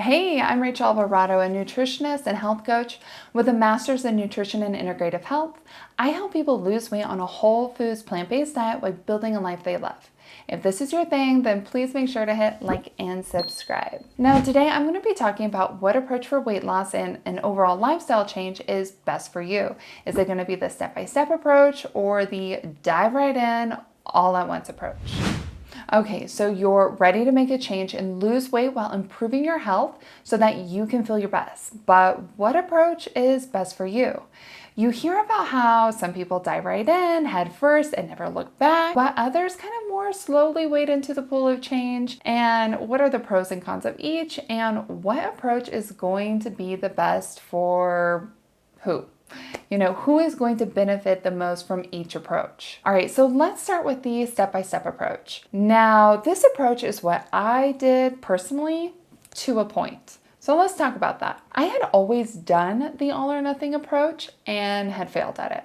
Hey, I'm Rachel Alvarado, a nutritionist and health coach with a master's in nutrition and integrative health. I help people lose weight on a whole foods, plant-based diet while building a life they love. If this is your thing, then please make sure to hit like and subscribe. Now, today I'm going to be talking about what approach for weight loss and an overall lifestyle change is best for you. Is it going to be the step-by-step approach or the dive right in, all at once approach? Okay, so you're ready to make a change and lose weight while improving your health so that you can feel your best. But what approach is best for you? You hear about how some people dive right in, head first, and never look back, while others kind of more slowly wade into the pool of change. And what are the pros and cons of each? And what approach is going to be the best for who? Who is going to benefit the most from each approach? All right, so let's start with the step-by-step approach. Now, this approach is what I did personally to a point. So let's talk about that. I had always done the all or nothing approach and had failed at it.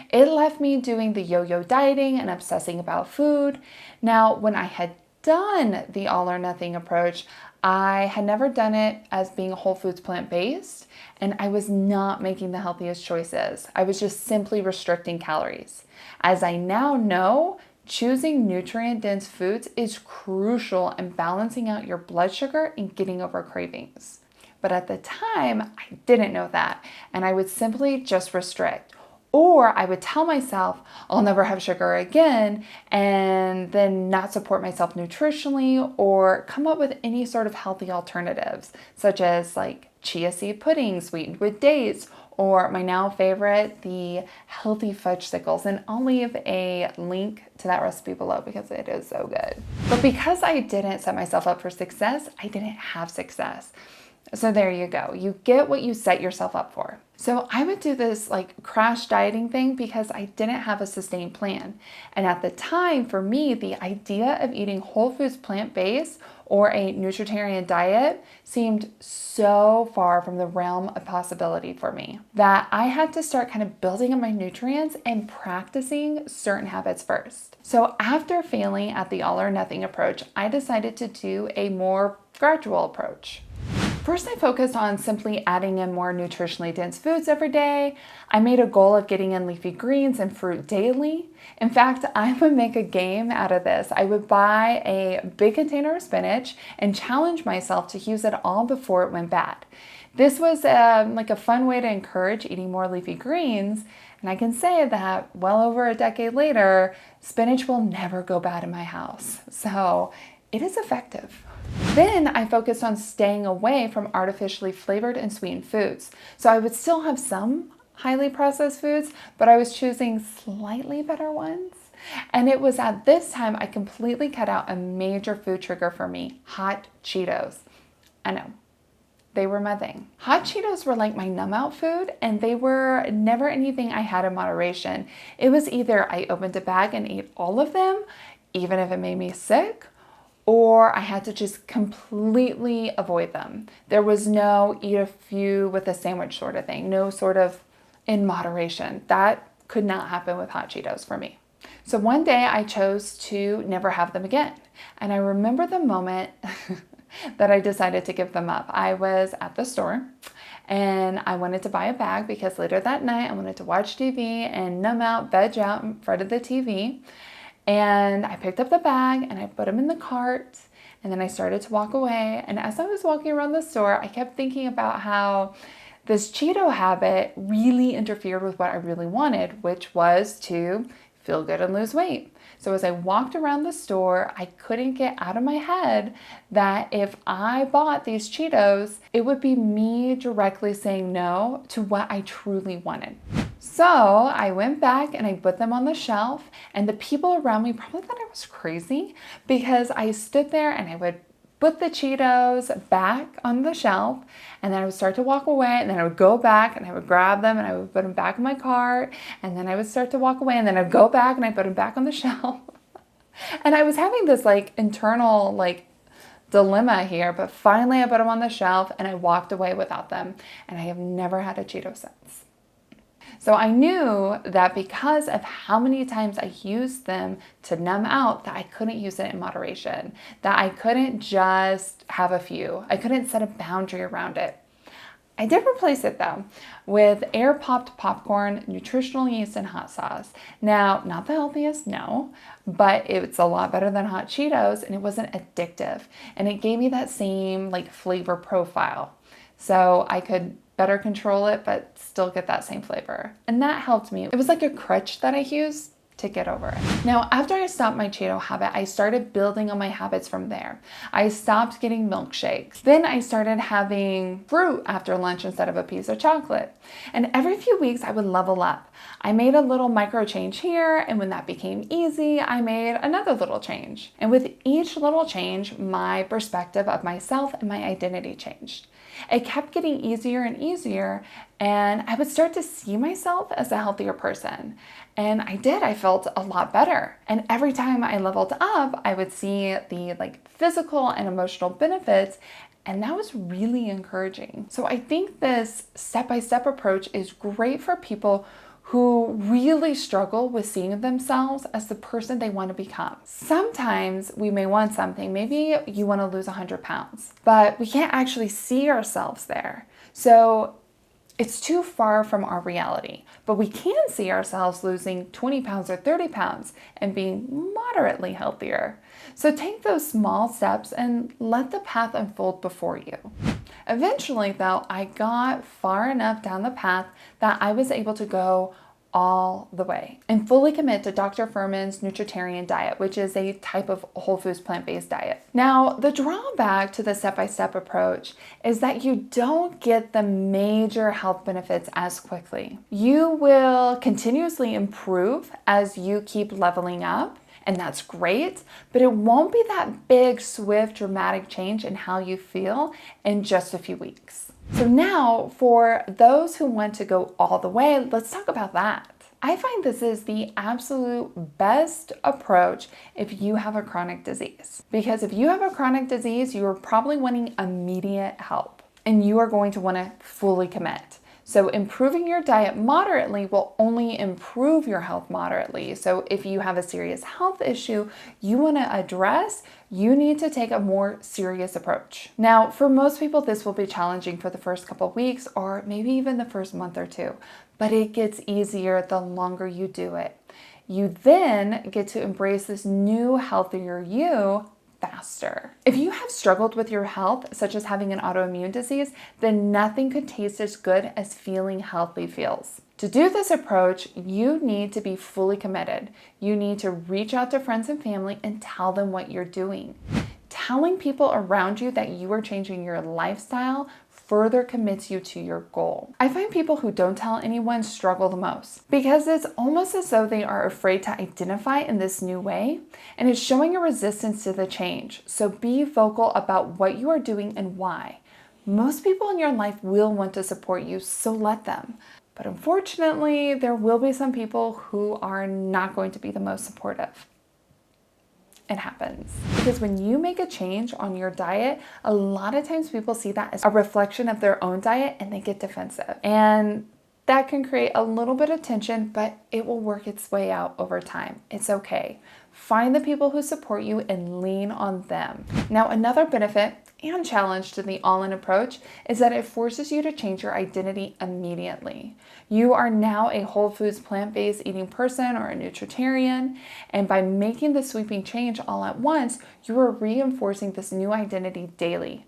It left me doing the yo-yo dieting and obsessing about food. Now, when I had done the all or nothing approach, I had never done it as being whole foods plant-based, and I was not making the healthiest choices. I was just simply restricting calories. As I now know, choosing nutrient-dense foods is crucial in balancing out your blood sugar and getting over cravings. But at the time, I didn't know that, and I would simply just restrict. Or I would tell myself I'll never have sugar again and then not support myself nutritionally or come up with any sort of healthy alternatives, such as like chia seed pudding sweetened with dates, or my now favorite, the healthy fudgesicles. And I'll leave a link to that recipe below because it is so good. But because I didn't set myself up for success, I didn't have success. So there you go. You get what you set yourself up for. So I would do this like crash dieting thing because I didn't have a sustained plan. And at the time, for me, the idea of eating whole foods plant-based or a nutritarian diet seemed so far from the realm of possibility for me that I had to start kind of building up my nutrients and practicing certain habits first. So after failing at the all or nothing approach, I decided to do a more gradual approach. First, I focused on simply adding in more nutritionally dense foods every day. I made a goal of getting in leafy greens and fruit daily. In fact, I would make a game out of this. I would buy a big container of spinach and challenge myself to use it all before it went bad. This was like a fun way to encourage eating more leafy greens. And I can say that well over a decade later, spinach will never go bad in my house. So it is effective. Then I focused on staying away from artificially flavored and sweetened foods. So I would still have some highly processed foods, but I was choosing slightly better ones. And it was at this time I completely cut out a major food trigger for me: hot Cheetos. I know, they were my thing. Hot Cheetos were like my numb out food, and they were never anything I had in moderation. It was either I opened a bag and ate all of them, even if it made me sick, or I had to just completely avoid them. There was no eat a few with a sandwich sort of thing, no sort of in moderation. That could not happen with hot Cheetos for me. So one day I chose to never have them again. And I remember the moment that I decided to give them up. I was at the store and I wanted to buy a bag because later that night I wanted to watch TV and numb out, veg out in front of the TV. And I picked up the bag and I put them in the cart, and then I started to walk away. And as I was walking around the store, I kept thinking about how this Cheeto habit really interfered with what I really wanted, which was to feel good and lose weight. So as I walked around the store, I couldn't get out of my head that if I bought these Cheetos, it would be me directly saying no to what I truly wanted. So I went back and I put them on the shelf, and the people around me probably thought I was crazy because I stood there and I would put the Cheetos back on the shelf, and then I would start to walk away, and then I would go back and I would grab them and I would put them back in my cart, and then I would start to walk away, and then I'd go back and I put them back on the shelf. And I was having this like internal like dilemma here, but finally I put them on the shelf and I walked away without them, and I have never had a Cheeto since. So I knew that because of how many times I used them to numb out, that I couldn't use it in moderation, that I couldn't just have a few. I couldn't set a boundary around it. I did replace it though with air popped popcorn, nutritional yeast, and hot sauce. Now, not the healthiest, no, but it's a lot better than hot Cheetos, and it wasn't addictive. And it gave me that same like flavor profile. So I could better control it, but still get that same flavor. And that helped me. It was like a crutch that I used to get over it. Now, after I stopped my Cheeto habit, I started building on my habits from there. I stopped getting milkshakes. Then I started having fruit after lunch instead of a piece of chocolate. And every few weeks I would level up. I made a little micro change here, and when that became easy, I made another little change. And with each little change, my perspective of myself and my identity changed. It kept getting easier and easier, and I would start to see myself as a healthier person. And I did. I felt a lot better. And every time I leveled up, I would see the physical and emotional benefits, and that was really encouraging. So I think this step-by-step approach is great for people who really struggle with seeing themselves as the person they want to become. Sometimes we may want something, maybe you want to lose 100 pounds, but we can't actually see ourselves there. So it's too far from our reality, but we can see ourselves losing 20 pounds or 30 pounds and being moderately healthier. So take those small steps and let the path unfold before you. Eventually, though, I got far enough down the path that I was able to go all the way and fully commit to Dr. Furman's Nutritarian diet, which is a type of whole foods plant-based diet. Now, the drawback to the step-by-step approach is that you don't get the major health benefits as quickly. You will continuously improve as you keep leveling up, and that's great, but it won't be that big, swift, dramatic change in how you feel in just a few weeks. So now, for those who want to go all the way, let's talk about that. I find this is the absolute best approach if you have a chronic disease. Because if you have a chronic disease, you are probably wanting immediate help, and you are going to want to fully commit. So improving your diet moderately will only improve your health moderately. So if you have a serious health issue you want to address, you need to take a more serious approach. Now, for most people, this will be challenging for the first couple of weeks or maybe even the first month or two, but it gets easier the longer you do it. You then get to embrace this new, healthier you faster. If you have struggled with your health, such as having an autoimmune disease, then nothing could taste as good as feeling healthy feels. To do this approach, you need to be fully committed. You need to reach out to friends and family and tell them what you're doing. Telling people around you that you are changing your lifestyle further commits you to your goal. I find people who don't tell anyone struggle the most because it's almost as though they are afraid to identify in this new way, and it's showing a resistance to the change. So be vocal about what you are doing and why. Most people in your life will want to support you, so let them. But unfortunately, there will be some people who are not going to be the most supportive. It happens. Because when you make a change on your diet, a lot of times people see that as a reflection of their own diet and they get defensive. And that can create a little bit of tension, but it will work its way out over time. It's okay. Find the people who support you and lean on them. Now, another benefit and challenge to the all-in approach is that it forces you to change your identity immediately. You are now a whole foods plant-based eating person or a nutritarian, and by making the sweeping change all at once, you are reinforcing this new identity daily.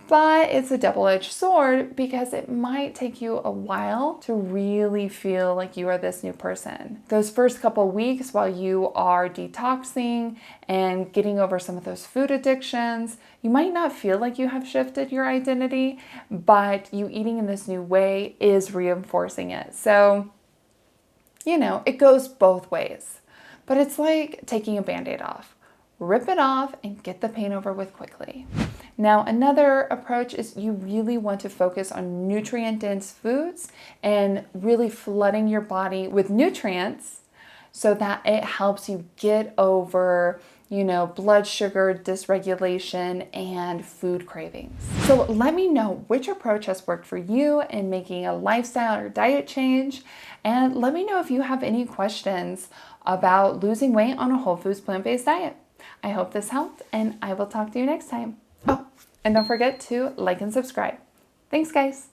But it's a double-edged sword because it might take you a while to really feel like you are this new person. Those first couple weeks while you are detoxing and getting over some of those food addictions, you might not feel like you have shifted your identity, but you eating in this new way is reinforcing it. So, it goes both ways. But it's like taking a Band-Aid off. Rip it off and get the pain over with quickly. Now, another approach is you really want to focus on nutrient-dense foods and really flooding your body with nutrients so that it helps you get over blood sugar dysregulation and food cravings. So let me know which approach has worked for you in making a lifestyle or diet change. And let me know if you have any questions about losing weight on a whole foods plant-based diet. I hope this helped, and I will talk to you next time. Oh, and don't forget to like and subscribe. Thanks, guys.